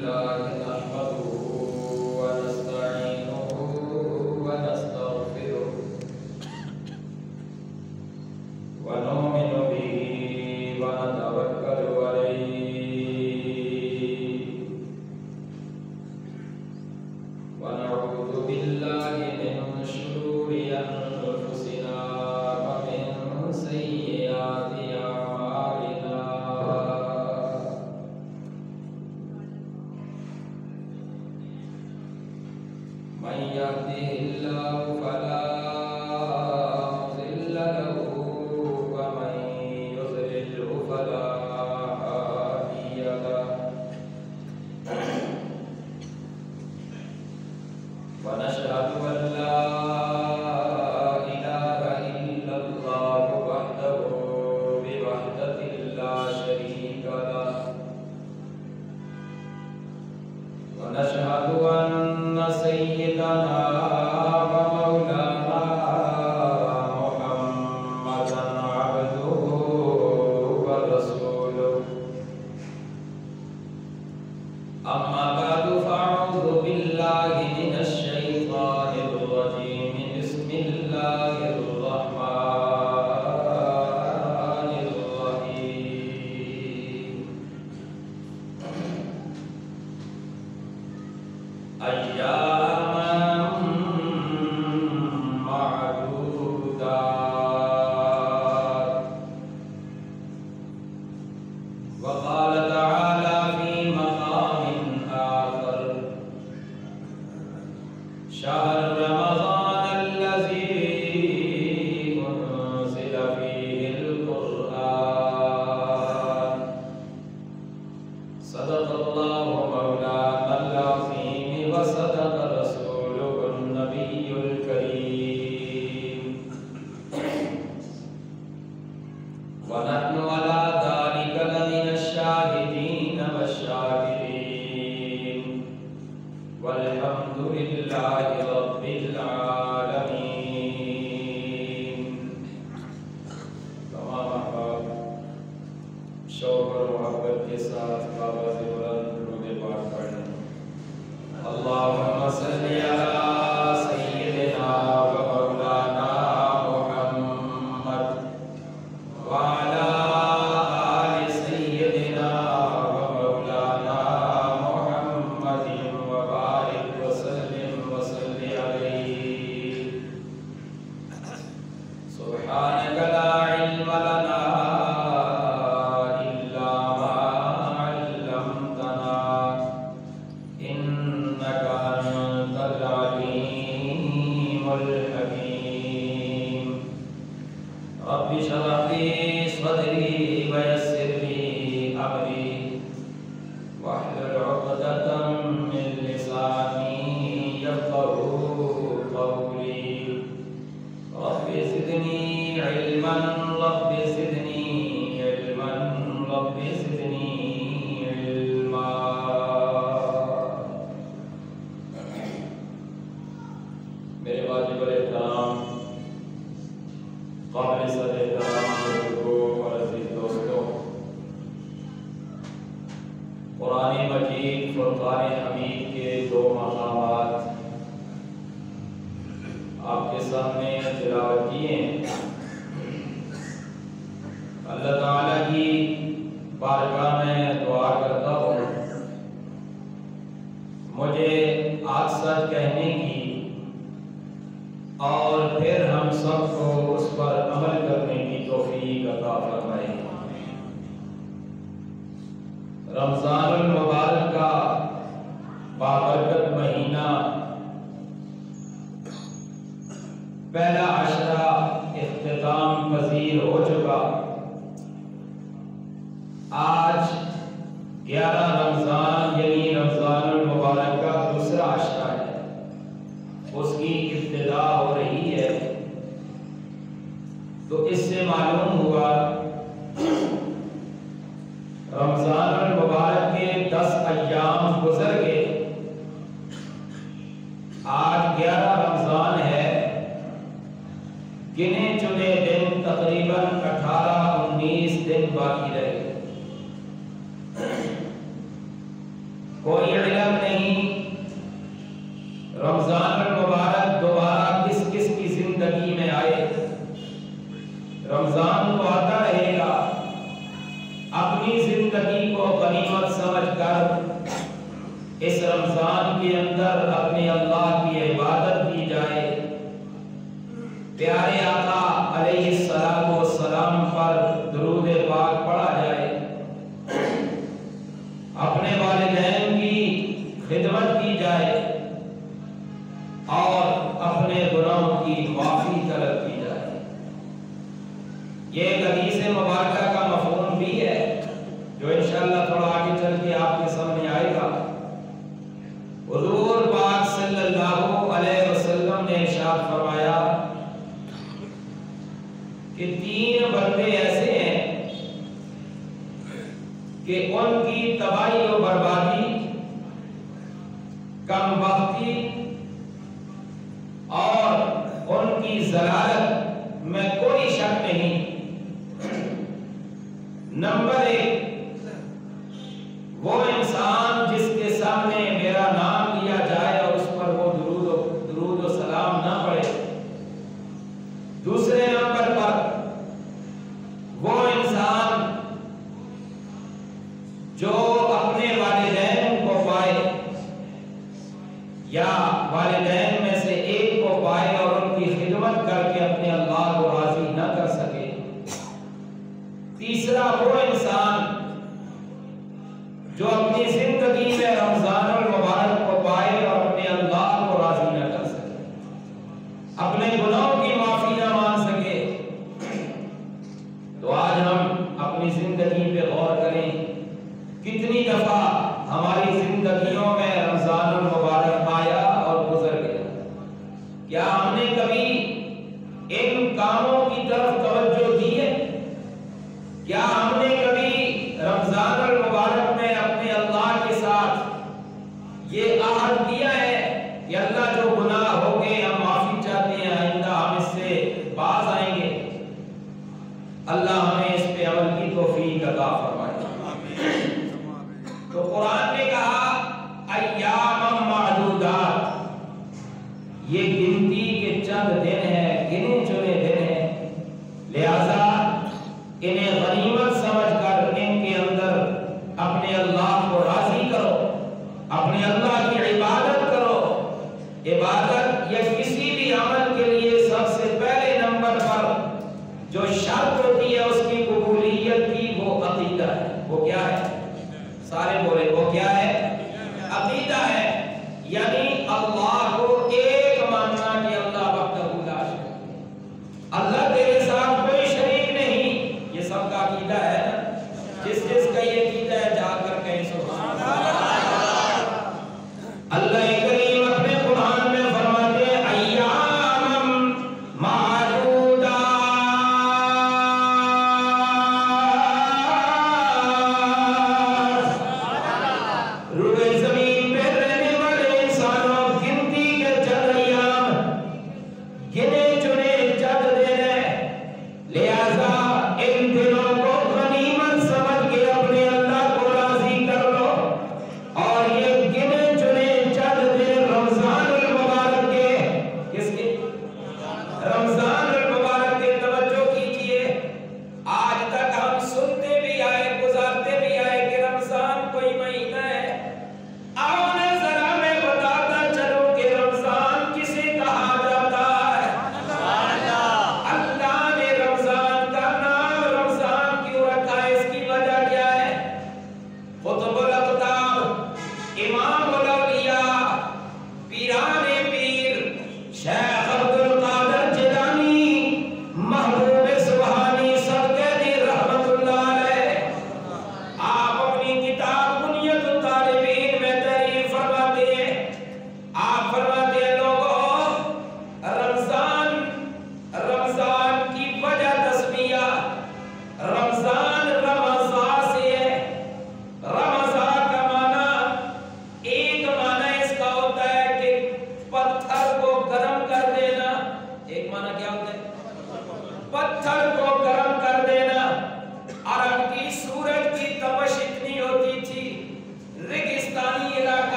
لله نحمده ونستعينه ونستغفره ونؤمن به ونتوكل عليه ونعوذ بالله من شرور أنفسنا ومن سيئات أعمالنا من يهده الله فلا مضل له ومن يضلل فلا هادي له ونشهد أن لا إله إلا الله وحده بوحدة لا شريك له ونشهد أن سيدنا ومولانا محمدا عبده ورسوله أما بعد فأعوذ بالله من الشيطان الرجيم بسم الله الرحمن الرحيم أياما معدودات وقال تعالى في مقام آخر شهر رمضان الذي أنزل فيه القرآن صدق الله مولانا العظيم وصدق رسوله النبي الكريم ونحن على ذلك لمن الشاهدين والشاكرين والحمد لله رب العالمين. تمام احباب شوق اور محبت کے ساتھ بابا سے بلند درود پاک پڑھیں. اللهم صل على سيدنا ومولانا محمد وعلى آل سيدنا ومولانا محمد وبارك وسلم وصل عليه. سبحانك لا علم لنا إلا ما علمتنا إنك أنت العليم الحكيم. رب اشرح لي صدري ويسر لي أمري واحلل عقدة من لساني يفقهوا قولي. رب زدني علما رب زدني علما رب زدني علما. میرے واجب الاحترام قابل صدر احترام بزرگوں اور عزیز دوستوں، قرآن مجید فرقان حمید کے دو مقامات آپ کے سامنے تلاوت کیے ہیں. اللہ تعالیٰ کی بارگاہ میں دعا کرتا ہوں مجھے آج سچ کہنے کی اور پھر ہم سب کو اس پر عمل کرنے کی توفیق عطا فرمائے. رمضان المبارک کا بابرکت مہینہ پہلا عشرہ اختتام پذیر ہو چکا. آج 11 رمضان یعنی رمضان المبارک کا دوسرا عشرہ ہے، اس کی ابتدا ہو رہی ہے. تو اس سے معلوم ہوا رمضان المبارک کے 10 ایام گزر گئے. آج 11 رمضان ہے. گنے چنے دن تقریباً 18-19 دن باقی رہے. کوئی یہ ایک حدیث مبارکہ کا مفہوم بھی ہے جو انشاءاللہ تھوڑا آگے چل کے آپ کے سامنے آئے گا۔ حضور پاک صلی اللہ علیہ وسلم نے ارشاد فرمایا کہ 3 بندے ایسے ہیں کہ ان کی تباہی و بربادی، کم بختی اور ان کی ضلالت میں کوئی شک نہیں۔ نمبر 1 وہ انسان جس کے سامنے میرا نام لیا جائے اور اس پر وہ درود و سلام نہ پڑے۔ دوسرے نمبر پر وہ انسان جو اپنے والدین کو پائے یا والدین میں سے ایک کو پائے اور ان کی خدمت کر کے اپنے اللہ کو راضی نہ کر سکے۔ تیسرا وہ انسان جو اپنی زندگی میں رمضان المبارک کو پائے اور اپنے اللہ کو راضی نہ کر سکے، اپنے گناہوں کی معافی نہ مانگ سکے۔ تو آج ہم اپنی زندگی پہ غور کریں، کتنی دفعہ ہماری زندگیوں میں رمضان المبارک آیا اور گزر گیا؟ کیا ہم نے کبھی ان کاموں کی طرف توجہ دی ہے؟ کیا ہم نے کبھی رمضان المبارک میں اپنے اللہ کے ساتھ یہ عہد کیا ہے کہ اللہ جو گناہ ہو گئے ہم معافی چاہتے ہیں، آئندہ ہم اس سے باز آئیں گے؟ اللہ ہمیں اس پہ عمل کی توفیق عطا فرمائے۔ تو قرآن نے کہا ایام معدودات، یہ گنتی کے چند دن ہیں، گنے چنے دن ہیں، لہذا انہیں غنیمت سمجھ کر ان کے اندر اپنے اللہ کو راضی کرو، اپنے اللہ کی عبادت کرو۔ عبادت یا کسی بھی عمل کے لیے سب سے پہلے نمبر پر جو شرط ہوتی ہے اس کی قبولیت کی، وہ عقیدہ ہے۔ وہ کیا ہے؟ سارے بولے، وہ کیا ہے؟ عقیدہ ہے، یعنی اللہ کو ایک ماننا کہ اللہ وحدہ لا شریک، اللہ تیرے ساتھ کوئی شریک نہیں۔ یہ سب کا عقیدہ ہے نا؟ جس کا یہ عقیدہ ہے جا کر کہیں سبحان اللہ۔ اللہ کریم اپنے قرآن میں فرماتے ہیں ایام معدودات، روئے زمین پہ رہنے والے انسانوں، گنتی کے چند ایام، گنے چنے چند دن ہیں، لہذا ان دنوں کو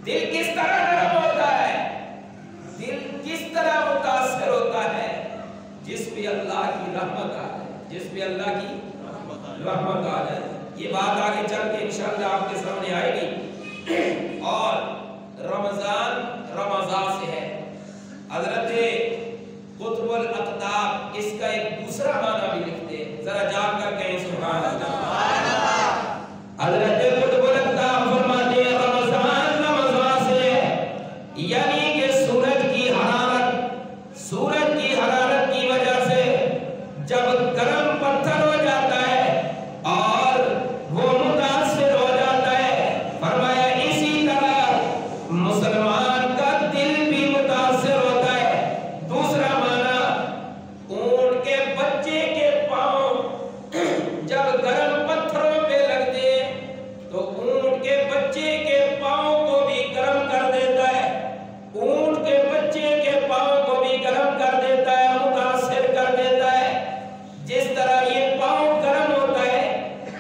دل کس طرح نرم ہوتا ہے، دل کس طرح متاثر ہوتا ہے جس پہ اللہ کی رحمت آ جائے، جس پہ اللہ کی رحمت آ جائے۔ یہ بات آگے چل کے انشاءاللہ آپ کے سامنے آئے گی۔ اور رمضان رمضان سے ہے، حضرت قطب الاقطاب اس کا ایک دوسرا معنی بھی لکھتے ہیں، ذرا جان کر کہیں سبحان اللہ۔ حضرت قطب الاقطاب فرماتے ہیں رمضان رمضان سے ہے، یعنی کہ سورج کی حرارت کی وجہ سے جب گرم پتھر ہو جاتا ہے اور وہ متاثر ہو جاتا ہے، فرمایا اسی طرح مسلمان کا دل بھی متاثر ہوتا ہے۔ دوسرا معنی، اونٹ کے بچے کے پاؤں جب گرم پتھروں پہ لگتے تو اونٹ کے بچے کے پاؤں کو بھی گرم کر دیتا ہے، اونٹ کے بچے کے پاؤں کو بھی گرم کر دیتا ہے، متاثر کر دیتا ہے۔ جس طرح یہ پاؤں گرم ہوتا ہے،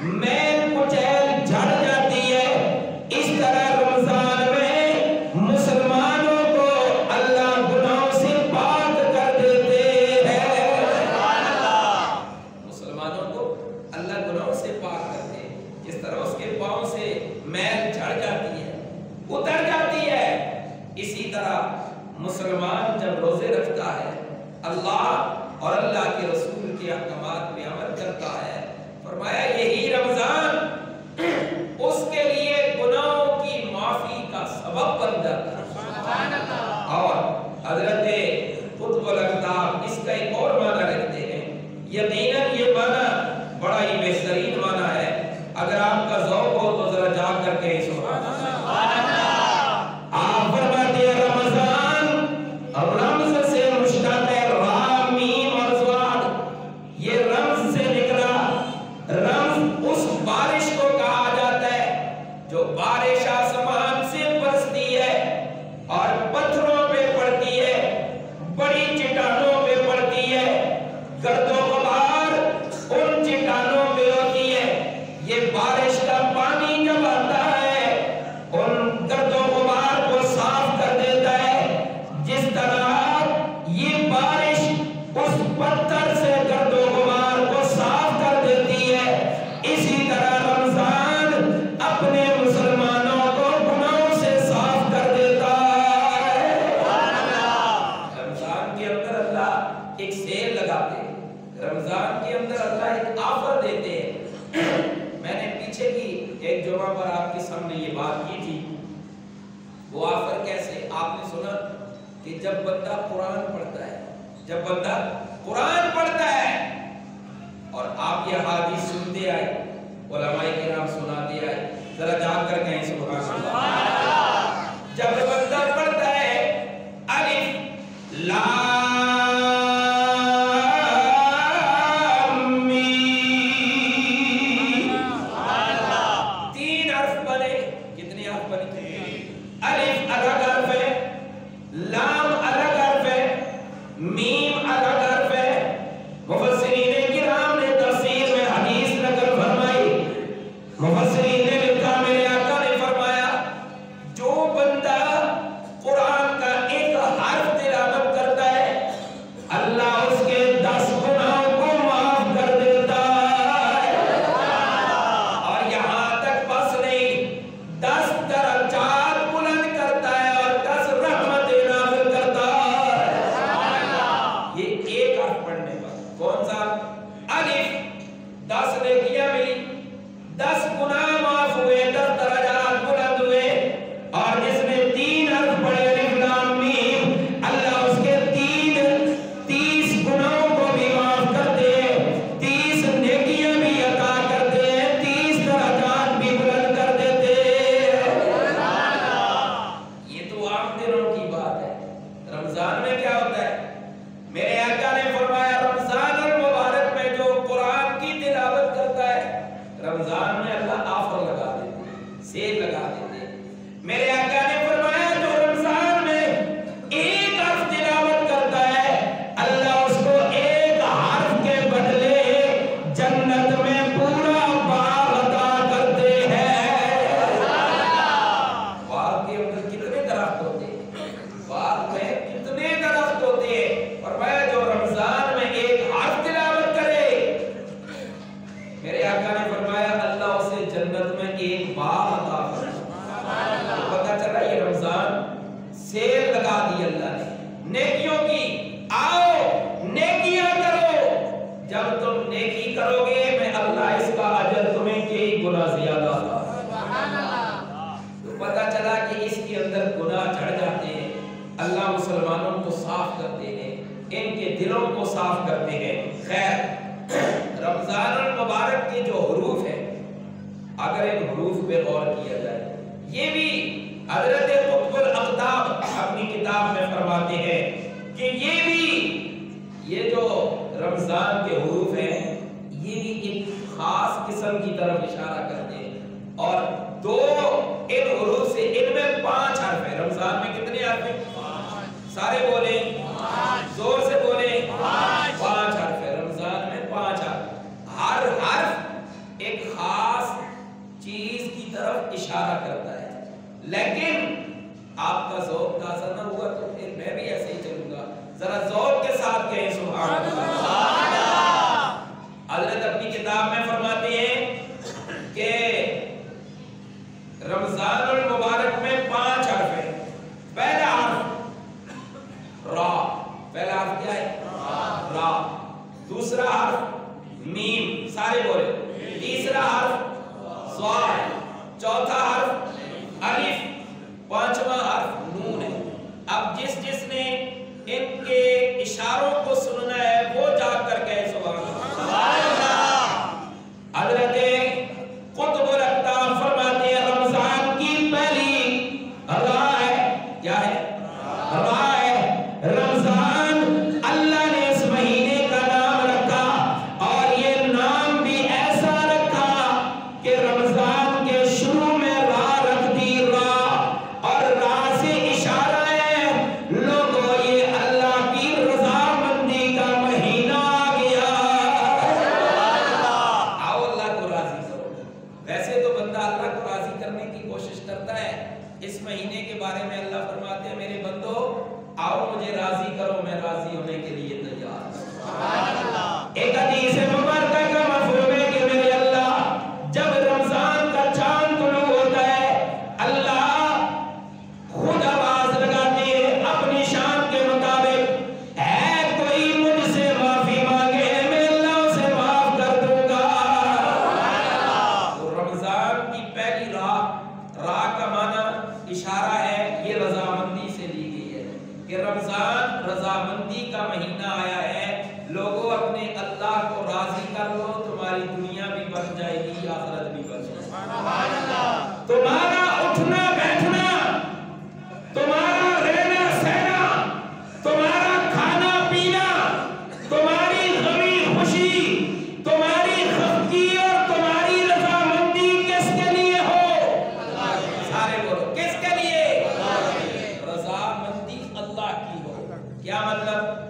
میل کچیل جھڑ جاتی ہے، اس طرح رمضان میں مسلمانوں کو اللہ گناہوں سے پاک کر دیتے ہیں۔ مسلمانوں کو اللہ گناہوں سے پاک کرتے ہیں، جس طرح اس کے پاؤں سے میل جھڑ جاتی ہے، اتر جاتی ہے، اسی طرح مسلمان جب روزے رکھتا ہے، اللہ اور اللہ کے رسول کے احکامات پہ عمل کرتا ہے، فرمایا یہی رمضان اس کے لیے گناہوں کی معافی کا سبب بن جاتا ہے۔ اور حضرت قطب الاقطاب اس کا ایک اور معنی رکھتے ہیں، یقیناً یہ معنی بڑا ہی بہترین معنی ہے، اگر آپ کا ذوق ہو تو ذرا جا کر کے سبحان اللہ۔ آپ فرماتے ہیں رمضان رمز سے مشتق ہے، را میم اور زواد، یہ رمز سے نکلا۔ رمز اس بارش کو کہا جاتا ہے جو بارش آسمان سے برستی ہے اور پتھروں پہ پڑتی ہے، بڑی چٹانوں پہ پڑتی ہے، گرد و غبار ان چٹانوں پہ ہوتی ہے۔ یہ بارش کا پانی جب آتا ہے ان گرد و غبار کو صاف کر دیتا ہے، جس طرح یہ بارش اس پتھر سے گرد و غبار کو صاف کر دیتی ہے، اسی طرح رمضان اپنے مسلمانوں کو گناہوں سے صاف کر دیتا ہے۔ رمضان کے اندر اللہ ایک سیل لگاتے ہیں، رمضان کے اندر اللہ ایک آفر دیتے ہیں۔ میں نے پیچھے کی ایک جمعہ پر آپ کے سامنے یہ بات کی تھی، وہ آفر کیسے؟ آپ نے سنا کہ جب بندہ قرآن پڑھتا ہے، جب بندہ قرآن پڑھتا ہے اور آپ یہ حدیث سنتے آئے، علماء کرام سناتے آئے، ذرا جا کر کہیں سبحان اللہ۔ جب بندہ پڑھتا ہے الف لام میم، تین حرف بنے، کتنے حرف بنے؟ الف الگ حرف ہے، لام الگ حرف ہے، میم الگ حرف ہے۔ مفسرین کرام نے تفسیر میں حدیث نقل فرمائی، مفسرین نے لکھا میرے آقا نے فرمایا جو درخت ہوتے ہیں، باغ میں کتنے درخت ہوتے ہیں، اور میں جو رمضان میں ایک حرف تلاوت کرے، میرے آقا نے فرمایا اللہ اسے جنت میں ایک باغ عطا فرمائے۔ پتہ چلا یہ رمضان سیل لگا دی اللہ نے نیکیوں کی، آؤ نیکیاں کرو، جب تم نیکی کرو گے میں اللہ اس کا اجر تمہیں کئی گنا زیادہ عطا فرمائے۔ تو پتہ چلا کہ اس کے اندر گناہ چڑھ جاتے ہیں، اللہ مسلمانوں کو صاف کرتے ہیں، ان کے دلوں کو صاف کرتے ہیں۔ خیر، رمضان المبارک کے جو حروف ہیں، اگر ان حروف پہ غور کیا جائے، یہ بھی حضرت قطب الاقطاب اپنی کتاب میں فرماتے ہیں کہ یہ جو رمضان کے حروف ہیں یہ بھی ایک خاص قسم کی طرف اشارہ کرتے ہیں، اور دو ان حروف سے، ان میں 5 حرف ہیں۔ رمضان میں کتنے حرف ہیں؟ سارے بولیں، زور سے بولیں، 5 حرف ہیں رمضان میں، 5 حرف، ہر حرف ایک خاص چیز کی طرف اشارہ کرتا ہے۔ لیکن آپ کا ذوق تازہ نہ ہوا تو پھر میں بھی ایسے ہی چلوں گا، ذرا ذوق کے ساتھ کہیں سبحان اللہ۔ حضرت اپنی کتاب میں فرماتے ہیں کہ رمضان المبارک میں 5 حرف ہیں۔ پہلا حرف را، پہلا حرف کیا ہے؟ را۔ دوسرا حرف میم، سارے بولے۔ تیسرا حرف صاد، چوتھا حرف الف، پانچواں حرف نون ہے۔ اب جس نے ان کے اشاروں کو سننا ہے وہ جا کر کہے سبحان اللہ۔ حضرت قطب الاقطاب فرماتے ہیں رمضان کی پہلی را ہے، کیا ہے؟ را ہے۔ رمضان اللہ نے اس مہینے کا نام رکھا، اور یہ نام بھی ایسا رکھا کہ رمضان کے شروع میں را رکھ دی، را، اور را سے اشارہ ہے لوگوں یہ اللہ کی رضامندی کا مہینہ آ گیا۔ آؤ اللہ کو راضی کرو۔ ویسے تو بندہ اللہ کو راضی کرنے کی کوشش کرتا ہے، اس مہینے کے بارے میں اللہ فرماتے ہیں میرے بندو آؤ مجھے راضی کرو، میں راضی ہونے کے لیے تیار ہوں۔ ایک حدیث مبارکہ کا مفہوم ہے کہ میرے اللہ جب رمضان کا چاند طلوع ہوتا ہے اللہ خود آواز لگاتے ہیں اپنی شان کے مطابق، ہے کوئی مجھ سے معافی مانگے میں اللہ اسے معاف کر دوں گا۔ تو رمضان کی پہلی را کا معنی اشارہ ہے، یہ رضامندی سے لی گئی ہے کہ رمضان رضامندی کا مہینہ آیا ہے، لوگوں اپنے اللہ کو راضی کر لو، تمہاری دنیا بھی بن جائے گی، آخرت بھی بن جائے گی۔ تمہارا اٹھنا بیٹھنا، تمہارا رہنا سہنا، تمہارا کھانا پینا، تمہاری غمی خوشی، تمہاری خفگی اور تمہاری رضامندی کس کے لیے ہو؟ سارے بولو کس کے لیے؟ رضامندی اللہ کی ہو۔ کیا مطلب؟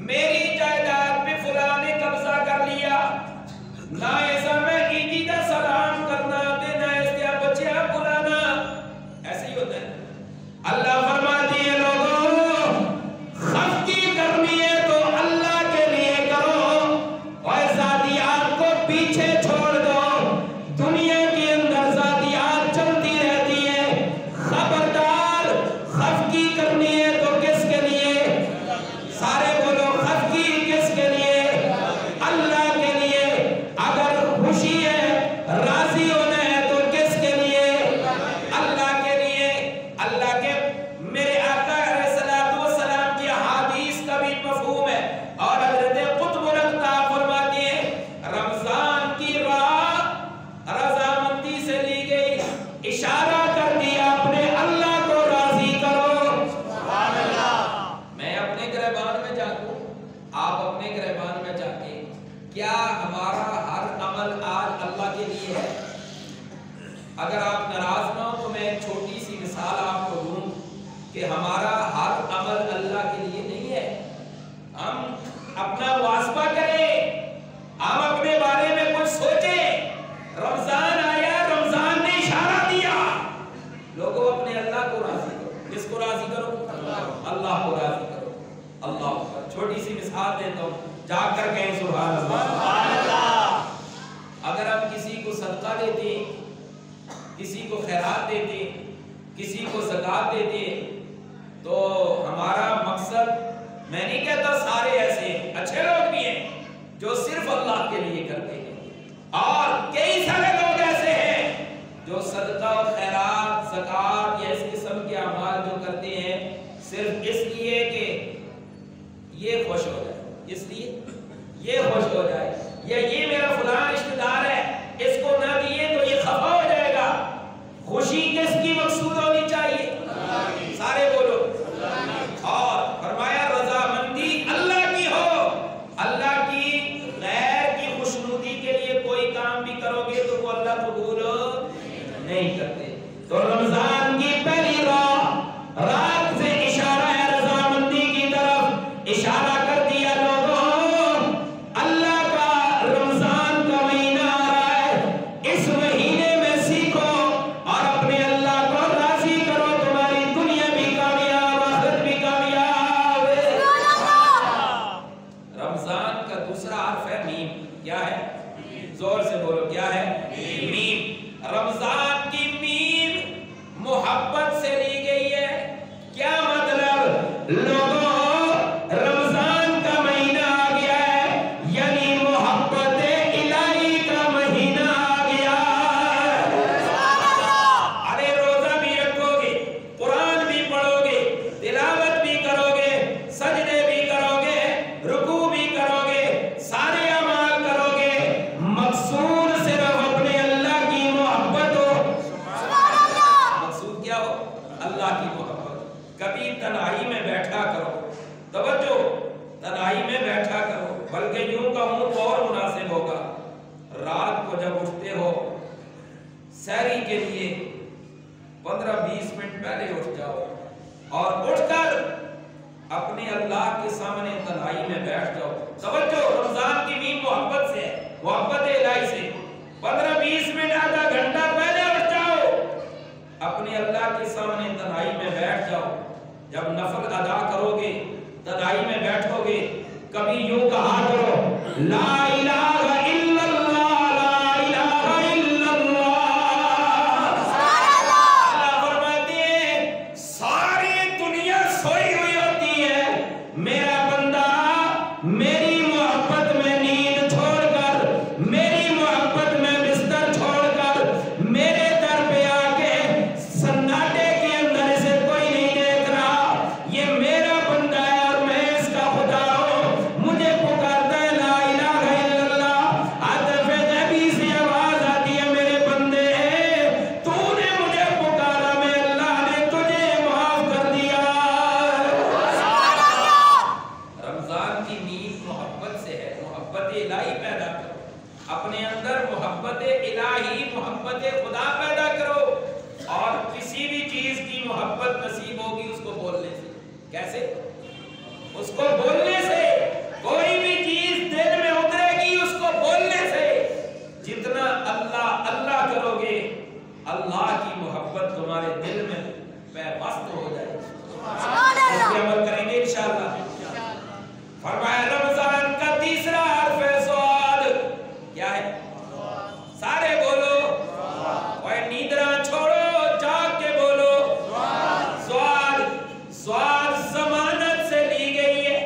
میری جائیداد پہ فلاں نے قبضہ کر لیا، نہ ایسا میں عیدی دا سلام کرنا تے نہ اس دیا بچیاں بلانا، ایسے ہی ہوتا ہے۔ اللہ فرماتی ہے لوگوں خفگی کرنی ہے تو اللہ کے لیے کرو، اور ذاتیات کو پیچھے چھوڑ دو۔ دنیا کے اندر ذاتیات چلتی رہتی ہے، خبردار خفگی کرنی ہے تو کس کے لیے؟ سارے بولو خفگی کس کے لیے؟ اللہ کے لیے۔ اگر خوشی ہے، راضی ہونا ہے تو کس کے لیے؟ اللہ کے لیے۔ اللہ کے میرے آقا علیہ الصلوۃ والسلام کی حدیث کا بھی مفہوم ہے، اور حضرت قطب الاقطاب فرماتے ہیں رمضان کی راہ رضامندی سے لی گئی، اشارہ کر دیا اپنے اللہ کو راضی کرو۔ سبحان اللہ۔ میں اپنے گریبان میں جاؤں، آپ اپنے گریبان میں جا کے کیا ہمارا ہر عمل آج اللہ کے لیے ہے؟ اگر آپ ناراض نہ ہو تو میں ایک چھوٹی سی مثال آپ کو دوں کہ ہمارا ہر عمل اللہ کے لیے نہیں ہے۔ ہم اپنا محاسبہ کریں، ہم اپنے بارے میں کچھ سوچیں۔ رمضان آیا، رمضان نے اشارہ دیا، لوگوں اپنے اللہ کو راضی کرو۔ ساتھ دیتا ہوں، جا کر کہیں سبحان اللہ۔ اگر ہم کسی کو صدقہ دیتے ہیں، کسی کو خیرات دیتے ہیں، کسی کو زکوٰۃ دیتے ہیں، تو ہمارا مقصد، میں نہیں کہتا سارے ایسے ہیں، اچھے لوگ بھی ہیں جو صرف اللہ کے لیے کرتے ہیں، اور کئی سارے لوگ ایسے ہیں جو صدقہ و خیرات، زکوٰۃ یا اس قسم کے اعمال جو کرتے ہیں صرف اس لیے کہ یہ خوش ہو جائے، اس لیے یہ خوش ہو جائے، یا یہ میرا فلاں رشتہ دار ہے، اس کو نہ دیے تو یہ خفا ہو جائے گا۔ خوشی کس کی مقصود ہونی چاہیے؟ سارے بولو۔ اور فرمایا رضامندی اللہ کی ہو، اللہ کی غیر کی خوشنودی کے لیے کوئی کام بھی کرو گے تو وہ اللہ قبول نہیں کرتے۔ تو رمضان کی پہلی رات سے اشارہ ہے رضامندی کی طرف، اشارہ کر دیا لوگوں، اللہ کا رمضان کا مہینہ آ رہا ہے، اس مہینے میں سیکھو اور اپنے اللہ کو راضی کرو، تمہاری دنیا بھی کامیاب، آخرت بھی کامیاب۔ رمضان کا دوسرا حرف ہے میم، کیا ہے؟ زور سے بولو، کیا ہے؟ میم۔ رمضان کی میم محبت سے لی گئی ہے۔ کیا مطلب؟ لوگوں، رمضان کا مہینہ آ گیا ہے، یعنی محبت الہی کا مہینہ آ گیا ہے۔ ارے روزہ بھی رکھو گے، قرآن بھی پڑھو گے، تلاوت بھی کرو گے، سجدے بھی کرو گے، رکوع بھی کرو گے، سارے اعمال کرو گے، مقصود صرف اپنے اللہ کی محبت ہو۔ مقصود کیا ہو؟ اللہ کی محبت۔ کبھی تنہائی میں بیٹھا کرو، توجہ، تنہائی میں بیٹھا کرو، بلکہ یوں کہوں تو اور مناسب ہوگا، رات کو جب اٹھتے ہو سحری کے لیے 15-20 منٹ پہلے اٹھ جاؤ اور اٹھ کر اپنے اللہ کے سامنے تنہائی میں بیٹھ جاؤ۔ توجہ، رمضان کی میم محبت سے ہے، محبت الہی سے۔ 15-20 منٹ، آدھا گھنٹہ پہلے اٹھ جاؤ، اپنے اللہ کے سامنے تنہائی میں بیٹھ جاؤ۔ جب نفل ادا کرو گے، تنہائی میں بیٹھو گے، کبھی یوں کہا کرو، لا الہ الا اللہ، لا الہ الا اللہ۔ اللہ فرماتے ہیں ساری دنیا سوئی ہوئی ہوتی ہے، میرا بندہ میری محبت میں نیند چھوڑ کر، میری محبت میں بستر چھوڑ کر، میرے در پہ آ کے سناٹے کے اندر اسے کوئی نہیں دیکھ رہا، یہ میرا بندہ ہے اور میں اس کا خدا ہوں، مجھے پکارتا ہے لا الہ الا اللہ۔ عاطف غیبی سے آواز آتی ہے، میرے بندے تو نے مجھے پکارا، میں اللہ نے تجھے معاف کر دیا۔ رمضان کی نیت محبت سے ہے، محبت الہی پیدا کرو اپنے اندر، محبت الہی، محبت خدا پیدا کرو، اور کسی بھی چیز کی محبت نصیب ہوگی اس کو بولنے سے۔ کیسے؟ اس کو بولنے سے۔ کوئی بھی چیز دل میں اترے گی اس کو بولنے سے۔ جتنا اللہ اللہ کرو گے، اللہ کی محبت تمہارے دل میں پیوست ہو جائے گی، اس پہ عمل کریں گے انشاءاللہ۔ فرمایا رمضان کا تیسرا حرف ہے سواد، کیا ہے؟ سارے بولو، کوئی نیندرا چھوڑو، جاگ کے بولو، سواد۔ سواد ضمانت سے لی گئی ہے،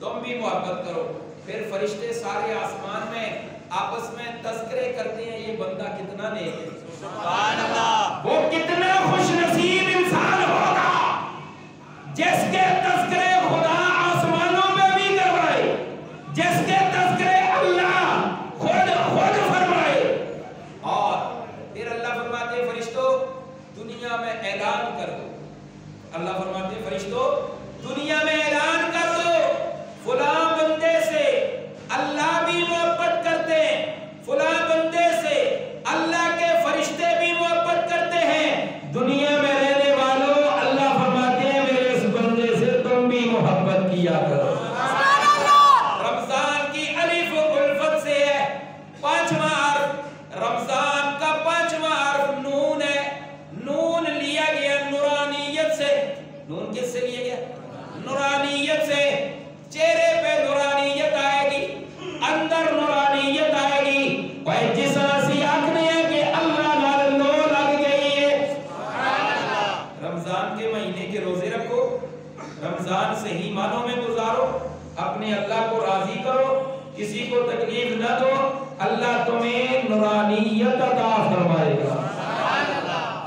تم بھی محبت کرو. پھر فرشتے سارے آسمان میں آپس میں تذکرے کرتے ہیں یہ بندہ کتنا نیک ہے. سبحان اللہ. وہ کتنا خوش نصیب انسان ہوگا جس کے تذکرے خدا آسمانوں میں بھی کروائے, جس کے تذکرے اللہ خود فرمائے. اور پھر اللہ فرماتے ہیں فرشتوں دنیا میں اعلان کر دو. اللہ فرماتے ہیں فرشتوں دنیا میں اعلان کر دو فلاں بندے سے اللہ بھی محبت کرتے ہیں, فلاں بندے سے اللہ کے فرشتے بھی محبت کرتے ہیں. دنیا میں رہنے والوں اللہ فرماتے ہیں میرے اس بندے سے تم بھی محبت کیا کرو. رمضان کی الف الفت سے ہے پانچواں حرف. رمضان کا پانچواں حرف نون ہے. نون لیا گیا نورانیت سے. نون کس سے لیا گیا؟ نورانیت سے. چہرے پہ نورانیت آئے گی, اندر نورانیت آئے گی. جس سی آنکھنے ہے کہ اللہ نال نو لگ گئی ہے. رمضان کے مہینے کے روزے رکھو, رمضان صحیح معنوں میں گزارو, اپنے اللہ کو راضی کرو, کسی کو تکلیف نہ دو, اللہ تمہیں نورانیت عطا فرمائے گا.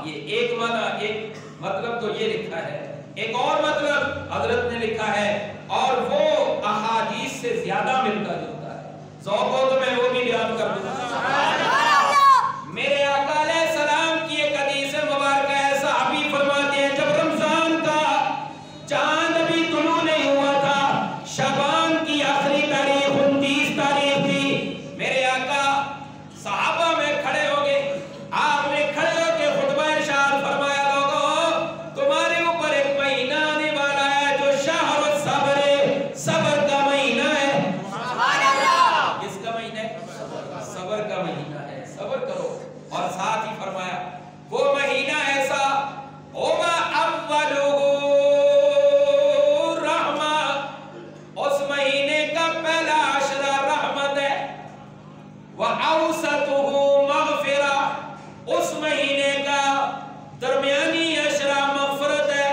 یہ ایک معنی, ایک مطلب تو یہ لکھا ہے. ایک اور مطلب حضرت نے لکھا ہے اور وہ احادیث سے زیادہ ملتا جلتا ہے. ذوق ہو تو میں وہ بھی بیان کر دوں. میرے آقا علیہ السلام کی ایک حدیث مبارکہ ہے, صحابی فرماتے ہیں جب رمضان کا چاند ابھی طلوع نہیں ہوا تھا, شعبان کی آخری تاریخ 29 تاریخ تھی, میرے آقا صحابہ میں کھڑے ہو گئے. آپ نے کھڑے ہو کے خطبہ ارشاد فرمایا لوگوں تمہارے اوپر ایک مہینہ آنے والا ہے جو شہر الصبر, صبر کا مہینہ ہے. کس کا مہینہ ہے؟ صبر کا مہینہ ہے. صبر کرو. اور ساتھ ہی فرمایا وہ مہینہ ایسا ہوگا اولہ رحمہ, اس مہینے کا پہلا عشرہ رحمت ہے. وَأَوْسَطُهُ مَغْفِرَةٌ, اس مہینے کا درمیانی عشرہ مغفرت ہے.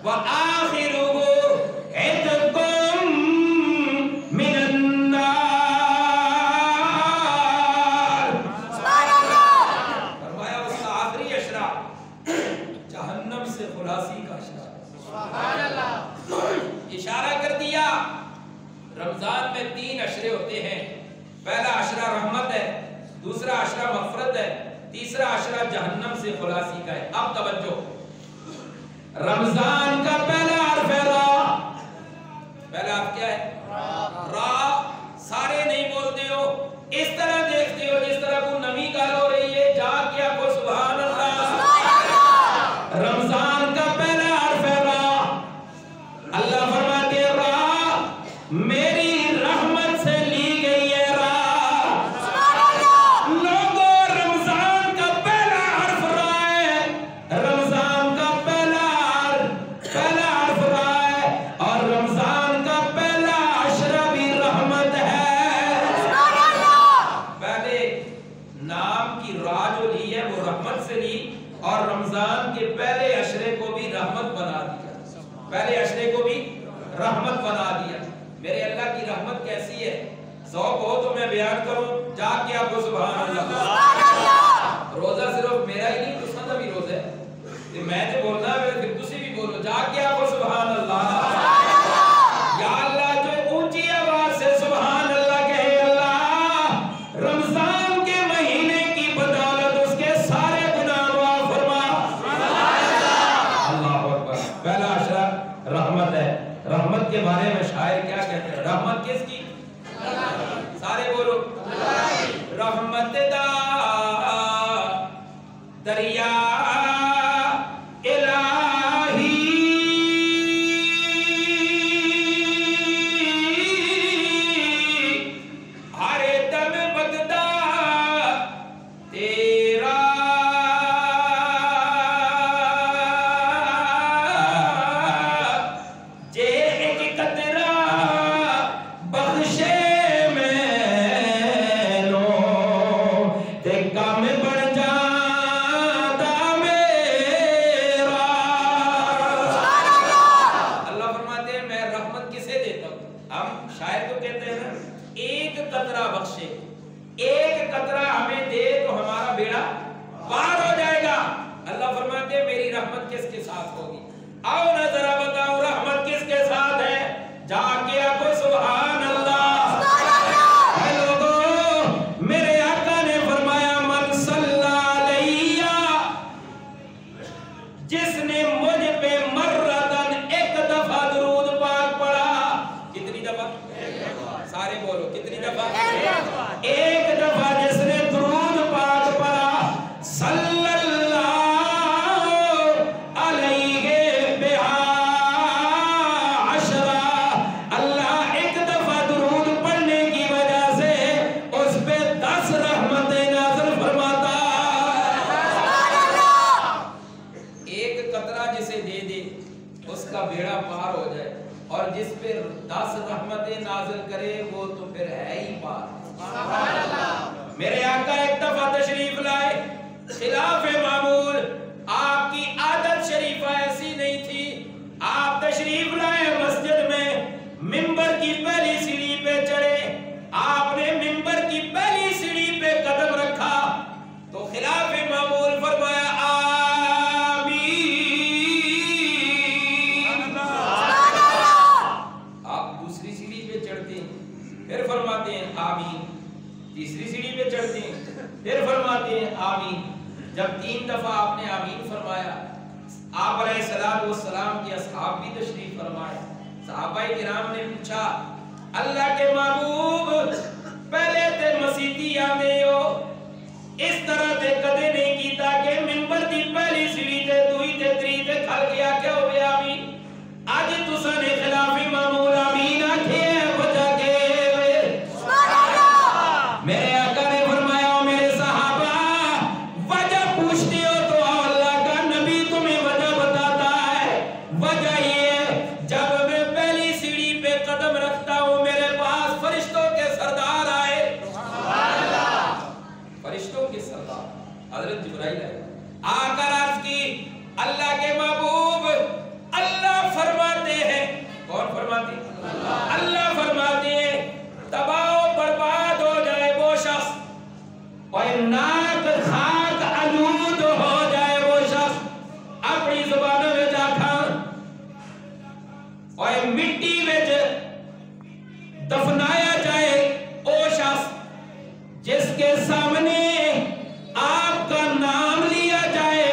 وَآخِرُهُ عِتْقٌ مِّنَ النَّارِ, فرمایا اس کا آخری عشرہ جہنم سے خلاصی کا عشرہ. سبحان اللہ. اشارہ کر دیا رمضان میں 3 عشرے ہوتے ہیں. پہلا عشرہ رحمت ہے, دوسرا عشرہ مغفرت ہے, تیسرا عشرہ جہنم سے خلاصی کا ہے. اب توجہ, رمضان کا پہلا حرف ہے را. پہلا حرف کیا ہے؟ را. سارے نہیں بولتے ہو, اس طرح دیکھتے ہو جس طرح کوئی نمی گال ہو رہی ہے, جا کے آپ کو سبحان اللہ. رمضان کا پہلا حرف ہے را. اللہ فرماتے ہیں را میری رحمت سے لی گئی ہے. را لوگوں رمضان کا پہلا حرف را ہے. رمضان کا پہلا حرف را ہے اور رمضان کا پہلا عشرہ بھی رحمت ہے. پہلے نام کی را جو لی ہے وہ رحمت سے لی اور رمضان کے پہلے عشرے کو بھی رحمت بنا دیا. پہلے عشرے کو بھی رحمت بنا دیا. میرے اللہ کی رحمت کیسی ہے, ذوق ہو تو میں بیان کروں, جا کے آپ کو سبحان اللہ. روزہ صرف میرا ہی نہیں, تساں دا بھی روزہ ہے. میں تے بولنا ہے پھر تسی بھی بولو, جا کے آپ کو سبحان اللہ. یا اللہ جو اونچی آواز سے سبحان اللہ کہے, اللہ رمضان کے مہینے کی بدولت اس کے سارے گناہ معاف فرما. اللہ اکبر. پہلا عشرہ رحمت ہے. رحمت کے بارے میں شاعر کیا کہتے ہیں؟ رحمت کس کی؟ سارے بولو. رحمت دا دریا الہی ہر دم بگدا تیرا, جے ایک قطرہ بخشے میں لو تے کام بڑھ جاتا ہم شاید تو کہتے ہیں نا ایک قطرہ بخشے، ایک قطرہ ہمیں دے تو ہمارا بیڑا پار ہو جائے گا۔ اللہ فرماتے ہیں میری رحمت کس کے ساتھ ہوگی؟ آؤ نہ ذرا بتاؤ رحمت کس کے ساتھ ہے؟ جا کے آکو سبحان اللہ۔ اے لوگوں، میرے آقا نے فرمایا من صلی علیہ، جس نے مجھ پہ مرتن ایک دفعہ درود پاک پڑھا۔ کتنی دفعہ؟ سارے بولو کتنی دفعہ؟ ایک دفعہ جس نے درود پاک پڑھا، صلی اللہ علیہ بہا عشرہ، اللہ ایک دفعہ درود پڑھنے کی وجہ سے اس پہ 10 رحمتیں نازل فرماتا۔ ایک قطرہ جسے دے دے اس کا بیڑا پار ہو جائے، اور جس پہ 10 رحمتیں نازل کرے وہ تو پھر ہے ہی پار۔ میرے آقا ایک دفعہ تشریف لائے، خلاف معمول، آپ کی عادت شریفہ ایسی نہیں تھی، آپ تشریف لائے مسجد میں، منبر کی پہلی سیڑھی پہ چڑھے، آپ نے منبر کی پہلی سیڑھی پہ قدم رکھا تو خلاف معمول فرمایا آمین۔ آپ دوسری سیڑھی پہ چڑھتے ہیں پھر فرماتے ہیں آمین، تیسری سیڑھی پہ چڑھتے ہیں پھر فرماتے ہیں آمین۔ جب 3 دفعہ آپ نے آمین فرمایا، آپ علیہ السلام کے اصحاب بھی تشریف فرمائے، صحابہ کرام نے پوچھا اللہ کے محبوب پہلے تے مسیحی آندے ہو، اس طرح تے کدے نہیں کیتا کہ منبر دی پہلی سیڑھی تے دوئی تے تری تے کھل گیا کیا ہو گیا آمین؟ آج تساں نے خلاف معمول آمین آکھے وجہ کے میرے آقا نے فرمایا میرے صحابہ وجہ پوچھتے ہو تو اللہ کا نبی تمہیں وجہ بتاتا ہے۔ وجہ یہ جب میں پہلی سیڑھی پہ قدم رکھتا ہوں میرے پاس فرشتوں کے سردار آئے، فرشتوں کے سردار حضرت جبرائیل آئے، آ کر عرض کی اللہ کے محبوب اللہ فرماتے ہیں، کون فرماتے ہیں؟ اللہ فرماتے ہیں تباہ و برباد ہو جائے وہ شخص، اور ناک خاک آلود ہو جائے وہ شخص، اپنی زبانوں میں جا کھان اور مٹی میں دفنایا جائے وہ شخص جس کے سامنے آپ کا نام لیا جائے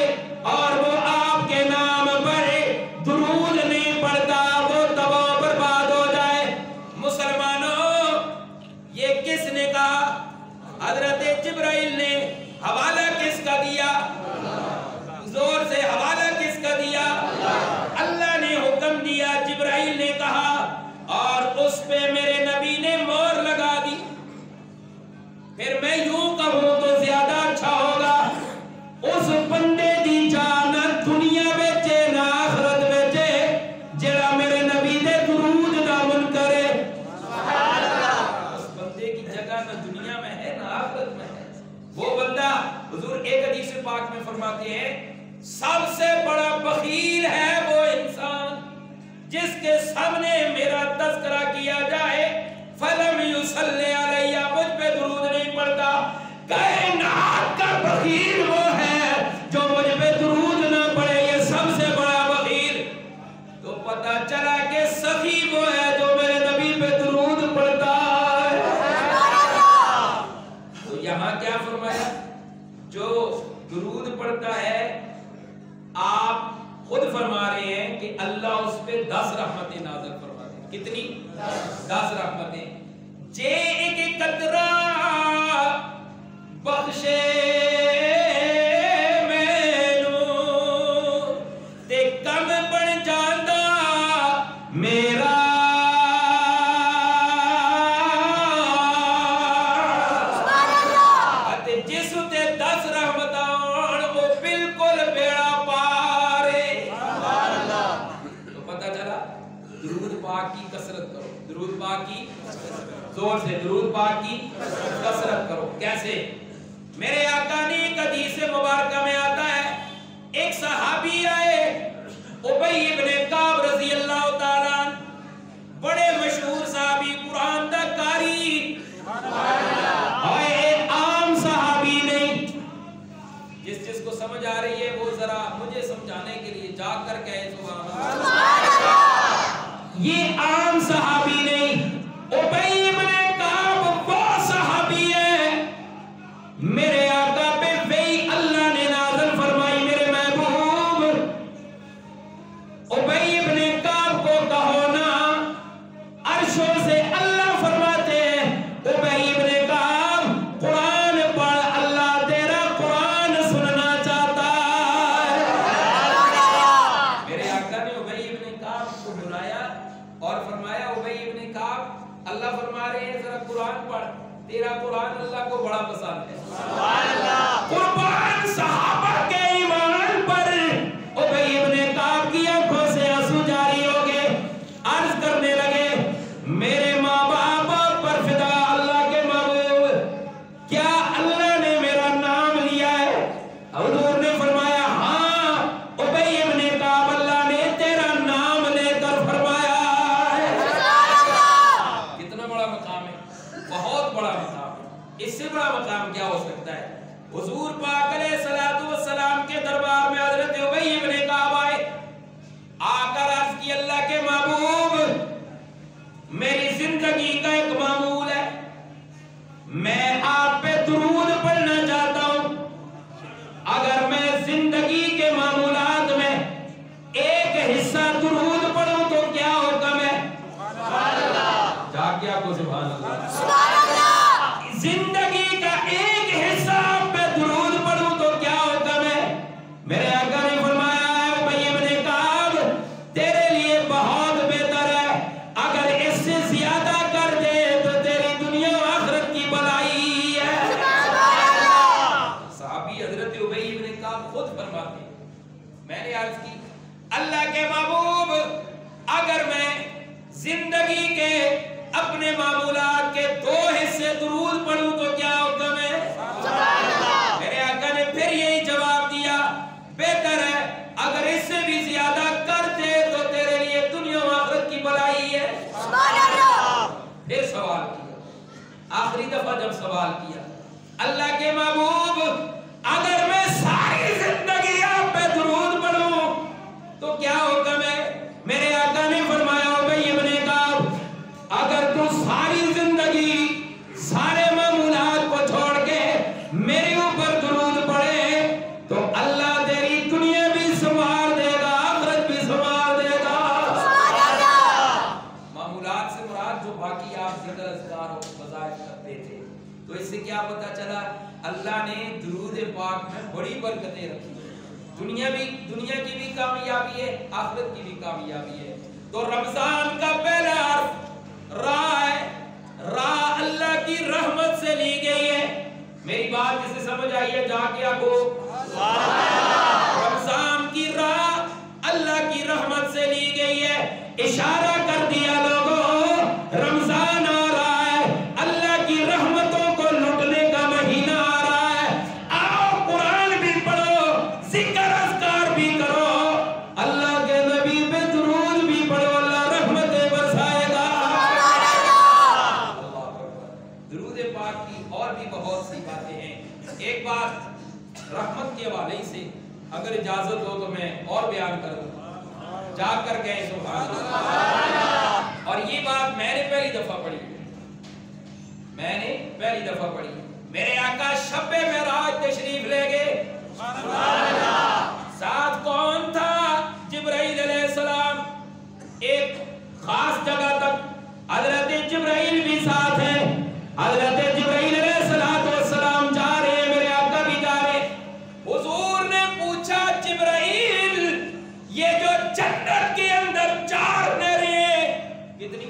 اور وہ آپ کے نام پر درود نہیں پڑتا، وہ تباہ و برباد ہو جائے۔ مسلمانوں یہ کس نے کہا؟ حضرت جبرائیل نے۔ حوالہ کس کا دیا؟ زور سے حوالہ کس کا دیا؟ اللہ نے حکم دیا، جبرائیل نے کہا، اور اس پہ میرے نبی نے مہر لگا دی۔ پھر میں یوں کہوں تو زیادہ اچھا ہوگا، اس بندے دی جان دنیا بچے نہ آخرت بچے جڑا میرے نبی دے درود دا من کرے۔ اس بندے کی جگہ نہ دنیا میں ہے نہ آخرت میں ہے۔ وہ بندہ، حضور ایک حدیث پاک میں فرماتے ہیں سب سے بڑا بخیل ہے وہ انسان جس کے سامنے میرا تذکرہ کیا جائے فلم یصلی علیہ، مجھ پہ درود نہیں پڑتا۔ کائنات کا بخیل وہ ہے جو مجھ پہ درود نہ پڑے، یہ سب سے بڑا بخیل۔ تو پتہ چلا کہ سخی وہ ہے جو میرے نبی پہ درود پڑتا ہے۔ تو یہاں کیا فرمایا؟ جو درود پڑتا ہے، آپ خود فرما رہے ہیں کہ اللہ اس پہ 10 رحمتیں نازل فرماتے ہیں۔ کتنی؟ 10 رحمتیں۔ جے ایک قطرہ بخشے مینوں تے کم بن جاندا میرا، اتے جس تے 10 رحمتاں آن وہ بالکل بیڑا پارے۔ تو پتہ چلا درود پاک کی کثرت کرو، درود پاک کی زور سے درود پاک کی کثرت کرو۔ کیسے؟ میرے آقا نے ایک حدیث مبارکہ میں آتا ہے، ایک صحابی آئے ابی ابن کعب رضی اللہ تعالیٰ عنہ، بڑے مشہور صحابی اور ایک عام صحابی نہیں. جس کو سمجھ آ رہی ہے وہ ذرا مجھے سمجھانے کے لیے جاگ کر کہے سبحان اللہ. یہ عام صحابی نہیں. ابی بن کعب وہ صحابی ہے میرے آقا پہ وہی اللہ نے نازل فرمائی. میرے محبوب ابی بن کعب کو کہو نا عرشوں سے اللہ فرماتے ہیں ابی بن کعب قرآن پڑھ اللہ تیرا قرآن سننا چاہتا ہے. میرے آقا نے ابی بن کعب کو بلایا اور فرمایا ابی بن کعب اللہ فرما رہے ہیں ذرا قرآن پڑھ تیرا قرآن اللہ کو بڑا پسند ہے. سبحان اللہ. قربان صحابہ کے ایمان پر ابی بن کعب کی آنکھوں سے آنسو جاری ہو گئے. عرض کرنے لگے میرے ماں باپ پر فدا اللہ کے محبوب کیا اللہ نے میرا نام لیا ہے؟ حضور نے فرمایا ہاں ابی بن کعب اللہ نے تیرا نام لے کر فرمایا ہے. کتنا بڑا مقام ہے, بہت بڑا مقام ہے. اس سے بڑا مقام کیا ہو سکتا ہے؟ حضور پاک علیہ الصلوۃ والسلام کے دربار میں حضرت ابی بن کعب آئے. آ کر عرض کی اللہ کے محبوب میری زندگی کا ایک معمول ہے, میں آپ پہ درود پڑھنا چاہتا ہوں. اگر میں زندگی کے معمولات میں ایک حصہ درود پڑھوں تو کیا حکم ہے؟ سبحان اللہ. جا کیا کو سبحان اللہ. سبحان اللہ. زندگی کا ایک حصہ آپ پہ درود پڑھوں تو کیا حکم ہے؟ میرے آقا نے فرمایا ہے ابی بن کعب تیرے لیے بہت بہتر ہے, اگر اس سے زیادہ کر دے تو تیری دنیا و آخرت کی بلائی ہے. صحابی حضرت ابی بن کعب خود فرماتے ہیں میں نے عرض کی اللہ کے محبوب اگر میں زندگی کے اپنے معمولات کے 2 حصے درود پڑھوں تو کیا حکم ہے؟ میرے آقا نے پھر یہی جواب دیا بہتر ہے اگر اس سے بھی زیادہ کر دے تو تیرے لیے دنیا و آخرت کی بلائی ہے. پھر سوال کیا, آخری دفعہ جب سوال کیا اللہ کے محبوب اگر میں ساری زندگی آپ پہ درود پڑھوں تو کیا حکم ہے؟ میرے آقا نے فرمایا ابی بن کعب اگر تو ساری زندگی سارے معمولات کو چھوڑ کے میرے اوپر درود پڑھے تو اللہ تیری دنیا بھی سنوار دے گا آخرت بھی سنوار دے گا. معمولات سے مراد جو باقی آپ ذکر اذکار و وظائف کرتے تھے تو اس سے کیا پتا چلا اللہ نے درود پاک میں بڑی برکتیں رکھی. دنیا کی بھی کامیابی ہے آخرت کی بھی کامیابی ہے. تو رمضان کا پہلا حرف را ہے, را اللہ کی رحمت سے لی گئی ہے. میری بات جسے سمجھ آئی ہے جا کے آپ کو رمضان کی را اللہ کی رحمت سے لی گئی ہے. اشارہ کر دیا لوگوں رمضان آ رہا ہے, اللہ کی رحمتوں کو لٹنے کا مہینہ آ رہا ہے. آؤ قرآن بھی پڑھو, ذکر اذکار بھی کرو, اللہ کے نبی پہ درود بھی پڑھو, اللہ رحمتیں برسائے گا. درود پاک کی اور بھی بہت سی باتیں ہیں. ایک بات رحمت کے حوالے سے اگر اجازت ہو تو میں اور بیان کروں, جا کر گئے سبحان اللہ. اور یہ بات میں نے پہلی دفعہ پڑھی, میرے آقا شب معراج تشریف لے گئے. ساتھ کون تھا؟ جبرائیل علیہ السلام. ایک خاص جگہ تک حضرت جبرائیل بھی ساتھ ہیں. حضرت جبرائیل علیہ السلام جا رہے ہیں, میرے آقا بھی جا رہے ہیں. حضور نے پوچھا جبرائیل یہ جو جنت کے اندر 4 نہریں, کتنی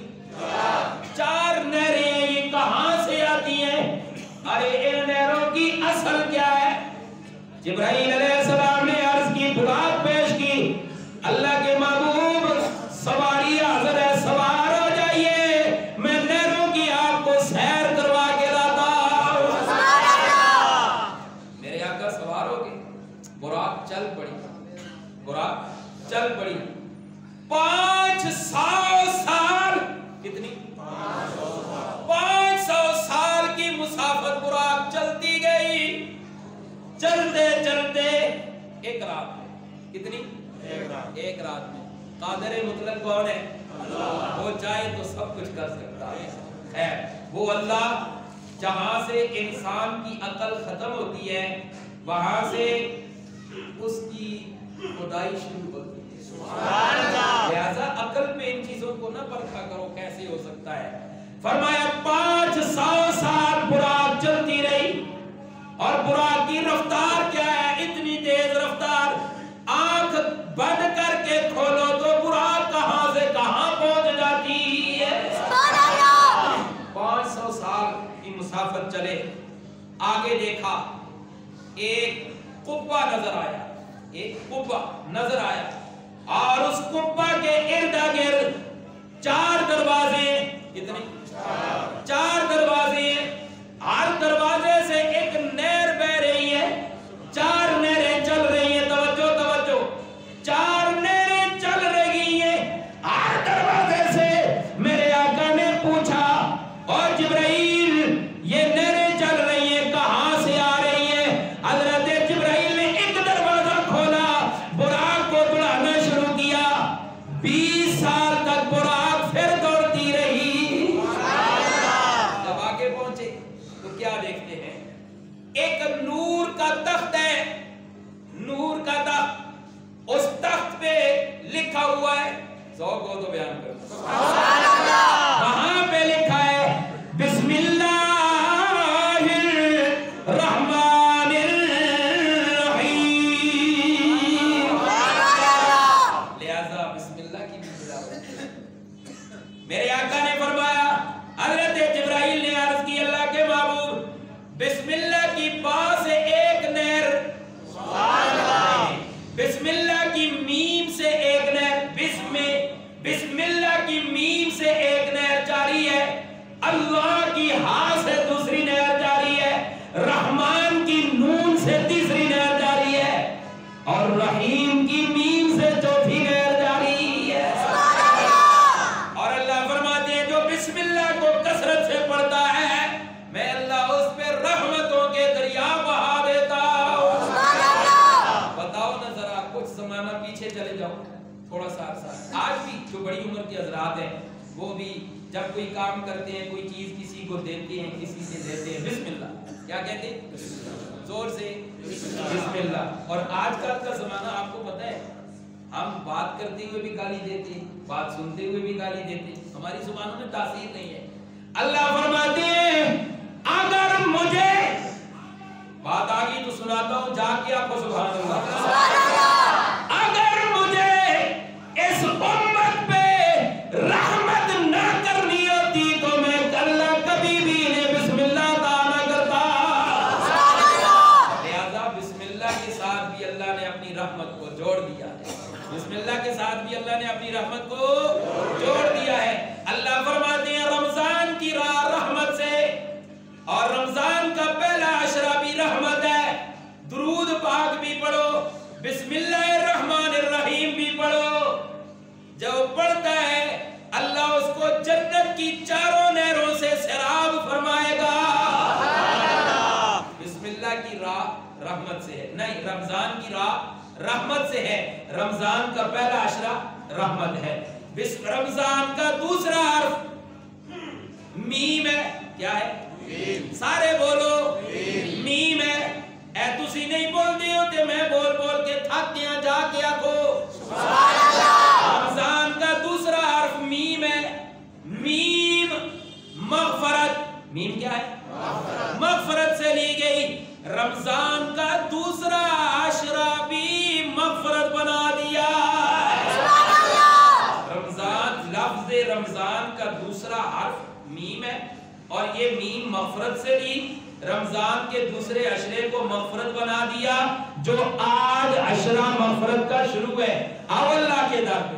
4 نہریں یہ کہاں سے آتی ہیں؟ ارے ان نہروں کی اصل کیا ہے؟ جبرائیل علیہ السلام نے عرض کی, بات پیش کی, اللہ کے محبوب سواری حاضر ہے, سوار ہو جائیے, میں نہروں کی آپ کو سیر کروا کے لاتا ہوں. میرے آقا سوار ہو گئے, براق چل پڑی. 500 سال, کتنی 500 سال ایک رات میں. کتنی؟ ایک رات میں. قادر مطلق کون ہے؟ اللہ. وہ چاہے تو سب کچھ کر سکتا ہے. وہ اللہ جہاں سے انسان کی عقل ختم ہوتی ہے وہاں سے اس کی خدائی شروع ہوتی ہے. سبحان اللہ. لہذا عقل پہ ان چیزوں کو نہ پرکھا کرو کیسے ہو سکتا ہے. فرمایا 500 سال براق چلتی رہی اور براق کی رفتار کیا ہے؟ اتنی تیز رفتار. آنکھ بند کر کے کھولو تو براق کہاں سے کہاں پہنچ جاتی ہے. 500 سال کی مسافت چلے. آگے دیکھا ایک قبہ نظر آیا. ایک قبہ نظر آیا اور اس قبہ کے ارد گرد 4 دروازے. کتنے؟ 4 دروازے. ہر دروازے سے ایک نہر بہ رہی ہے. 4 نہریں چل رہی ہیں. توجہ توجہ. 4 نہریں چل رہی ہیں. ہر دروازے سے میرے آقا نے پوچھا اور جبرائیل یہ نہریں چل رہی ہیں کہاں سے آ رہی ہیں؟ حضرت جبرائیل نے ایک دروازہ کھولا. براق کو دوڑانا شروع کیا. 20 سال تک براق پھر دوڑتی رہی. جب آگے پہنچے تو کیا دیکھتے ہیں؟ ایک نور کا تخت ہے. نور کا تخت. اس تخت پہ لکھا ہوا ہے. ذوق ہو تو بیان کرو. سبحان اللہ. وہاں پہ لکھا ہے بسم اللہ الرحمن الرحیم. لہذا بسم اللہ کی بھی تلاوت. میرے آقا نے فرمایا حضرت جبرائیل نے عرض کی اللہ کے محبوب بسم اللہ کی با سے ایک نہر. بسم اللہ کی میم سے ایک نہر. بسم اللہ کی میم سے ایک نہر جاری ہے. اللہ کی ہا سے دوسری نہر جاری ہے. رحمان کی نون سے تیسری نہر جاری ہے اور رحیم کی میم سے چوتھی نہر جاری ہے. اور اللہ فرماتے ہیں جو بسم اللہ کو کثرت سے پڑھتا ہے میں اللہ اس پہ رحمتوں کے دریا بہا دیتا ہوں. بتاؤ نا ذرا کچھ زمانہ پیچھے چلے جاؤ تھوڑا سا عرصہ. آج بھی جو بڑی عمر کے حضرات ہیں وہ بھی جب کوئی کام کرتے ہیں کوئی چیز کسی کو دیتے ہیں کسی سے لیتے ہیں بسم اللہ. کیا کہتے ہیں؟ زور سے بسم اللہ. اور آج کل کا زمانہ آپ کو پتہ ہے ہم بات کرتے ہوئے بھی گالی دیتے ہیں بات سنتے ہوئے بھی گالی دیتے ہیں. ہماری زبانوں میں تاثیر نہیں ہے. اللہ فرماتے ہیں اگر مجھے بات آ گئی تو سناتا ہوں جا کے آپ کو. سبحان اللہ. اگر مجھے اس امت پہ رحمت نہ کرنی ہوتی تو میں اللہ کبھی بھی انہیں بسم اللہ عطا نہ کرتا. لہذا بسم اللہ کے ساتھ بھی اللہ نے اپنی رحمت کو جوڑ دیا ہے. بسم اللہ کے ساتھ بھی اللہ نے اپنی رحمت کو جوڑ دیا ہے. اللہ فرماتے ہیں رمضان کی راہ رحمت سے اور رمضان کا پہلا عشرہ بھی رحمت ہے. درود پاک بھی پڑھو بسم اللہ الرحمن الرحیم بھی پڑھو. جو پڑھتا ہے اللہ اس کو جنت کی 4 نہروں سے سیراب فرمائے گا. بسم اللہ کی راہ رحمت سے ہے. نہیں رمضان کی راہ رحمت سے ہے. رمضان کا پہلا عشرہ رحمت ہے. رمضان کا دوسرا حرف میم ہے. کیا ہے؟ سارے بولو میم ہے. اے تسی نہیں بولتے ہوتے میں بول بول کے تھک گیا. جا کے آکھو سبحان اللہ. رمضان کا دوسرا حرف میم ہے. میم مغفرت. میم کیا ہے؟ مغفرت سے لی گئی. رمضان کا دوسرا عشرہ بھی مغفرت بنا دیا. رمضان لفظ رمضان کا دوسرا حرف میم ہے اور یہ میم مغفرت سے لی. رمضان کے دوسرے عشرے کو مغفرت بنا دیا. جو آج عشرہ مغفرت کا شروع ہے آؤ اللہ کے در پہ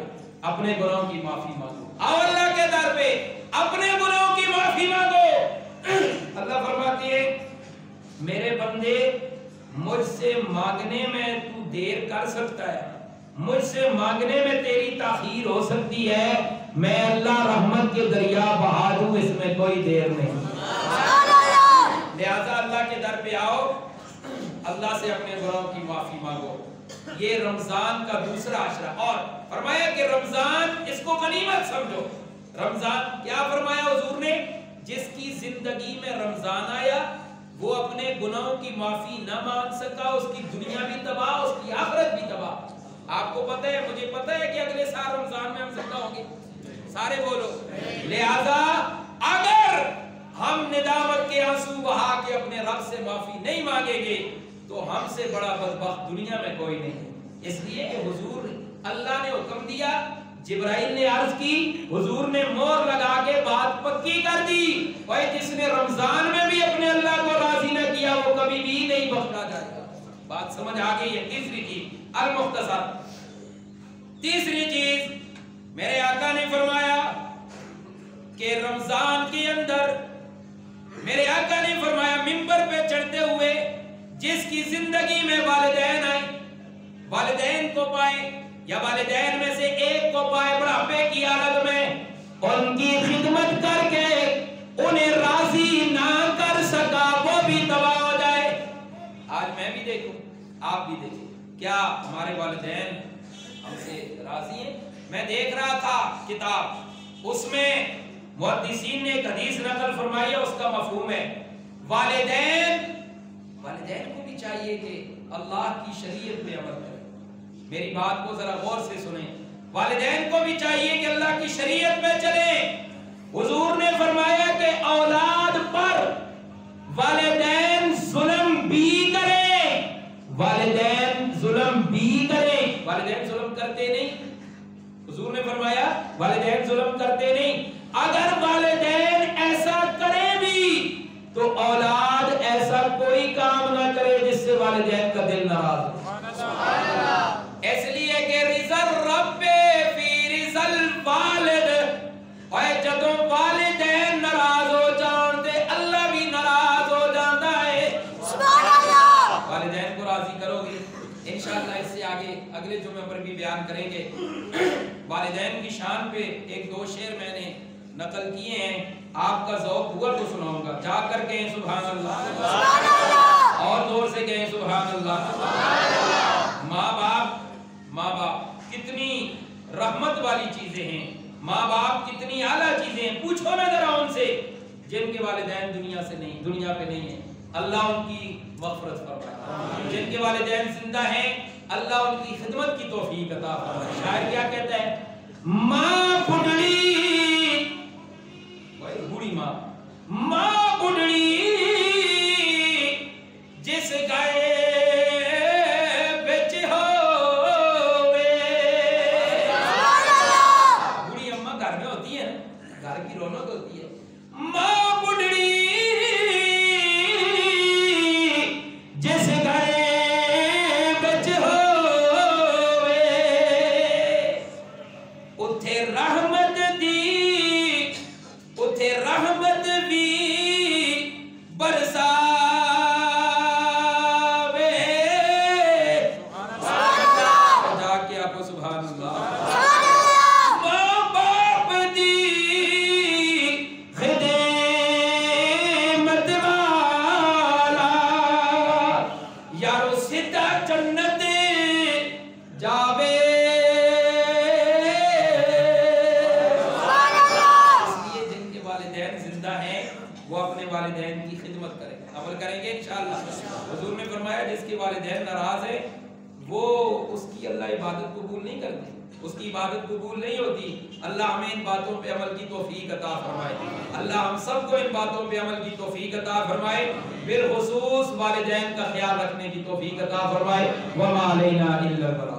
اپنے گناہوں کی معافی مانگو. آؤ اللہ کے در پہ اپنے گناہوں کی معافی مانگو. اللہ فرماتی ہے میرے بندے مجھ سے مانگنے میں تو دیر کر سکتا ہے. مجھ سے مانگنے میں تیری تاخیر ہو سکتی ہے. میں اللہ رحمت کے دریا بہا دوں اس میں کوئی دیر نہیں. لہذا اللہ کے در پہ آؤ اللہ سے اپنے گناہوں کی معافی مانگو. یہ رمضان کا دوسرا عشرہ، اور فرمایا کہ رمضان اس کو غنیمت سمجھو۔ رمضان کیا فرمایا حضور نے؟ جس کی زندگی میں رمضان آیا وہ اپنے گناہوں کی معافی نہ مانگ سکا، اس کی دنیا بھی تباہ، اس کی آخرت بھی تباہ۔ آپ کو پتہ ہے، مجھے پتہ ہے کہ اگلے سال رمضان میں ہم زندہ ہوں گے، سارے بولو۔ لہذا اگر ہم ندامت کے آنسو بہا کے اپنے رب سے معافی نہیں مانگیں گے تو ہم سے بڑا بدبخت دنیا میں کوئی نہیں۔ اس لیے کہ حضور اللہ نے حکم دیا، جبرائیل نے عرض کی، حضور نے مور لگا کے بات پکی کر دی، اور جس نے رمضان میں بھی اپنے اللہ کو راضی نہ کیا وہ کبھی بھی نہیں بخشا جائے گا۔ بات سمجھ آ گئی ہے؟ تیسری چیز المختصر، تیسری چیز میرے آقا نے فرمایا کہ رمضان کے اندر میرے آقا نے فرمایا منبر پہ چڑھتے ہوئے جس کی زندگی میں والدین آئے، والدین کو پائے یا والدین میں سے ایک کو پائے بڑھاپے کی حالت میں، ان کی خدمت کر کے انہیں راضی نہ کر سکا وہ بھی تباہ ہو جائے۔ آج میں بھی دیکھوں، آپ بھی دیکھیں، کیا ہمارے والدین ہم سے راضی ہیں؟ میں دیکھ رہا تھا کتاب، اس میں محدثین نے ایک حدیث نقل فرمائی ہے، اس کا مفہوم ہے والدین کو بھی چاہیے کہ اللہ کی شریعت پہ عمل کریں۔ میری بات کو ذرا غور سے سنیں، والدین کو بھی چاہیے کہ اللہ کی شریعت پہ چلیں۔ حضور نے فرمایا کہ اولاد پر والدین ظلم بھی کریں، والدین ظلم بھی کریں، والدین ظلم کرتے نہیں۔ حضور نے فرمایا والدین ظلم کرتے نہیں، اگر والدین ایسا کریں بھی تو اولاد ایسا کوئی کام نہ کرے جس سے والدین کا دل ناراض ہو۔ اس لیے کہ رضا رب فی رضا الوالد، اور جدوں والدین ناراض ہو جان تے اللہ بھی ناراض ہو جاتا ہے۔ سبحان اللہ۔ والدین کو راضی کرو گے انشاءاللہ، اس سے آگے اگلے جمعے پر بھی بیان کریں گے۔ والدین کی شان پہ ایک دو شعر میں نے نقل کیے ہیں، آپ کا ذوق ہوا تو سناؤں گا، جا کر کہیں سبحان اللہ، اور زور سے کہیں سبحان اللہ۔ ماں باپ کتنی رحمت والی چیزیں ہیں، ماں باپ کتنی اعلیٰ چیزیں ہیں۔ پوچھو نا ذرا ان سے جن کے والدین دنیا پہ نہیں ہیں، اللہ ان کی مغفرت فرمائے۔ جن کے والدین زندہ ہیں اللہ ان کی خدمت کی توفیق عطا فرمائے۔ شاعر کیا کہتا ہے؟ ماں بڑھڑی، بوڑھی ماں بڑھڑی جس گائے اس کی عبادت قبول نہیں ہوتی۔ اللہ ہمیں ان باتوں پہ عمل کی توفیق عطا فرمائے، اللہ ہم سب کو ان باتوں پہ عمل کی توفیق عطا فرمائے، بالخصوص والدین کا خیال رکھنے کی توفیق عطا فرمائے۔ وما علینا الا البلاغ۔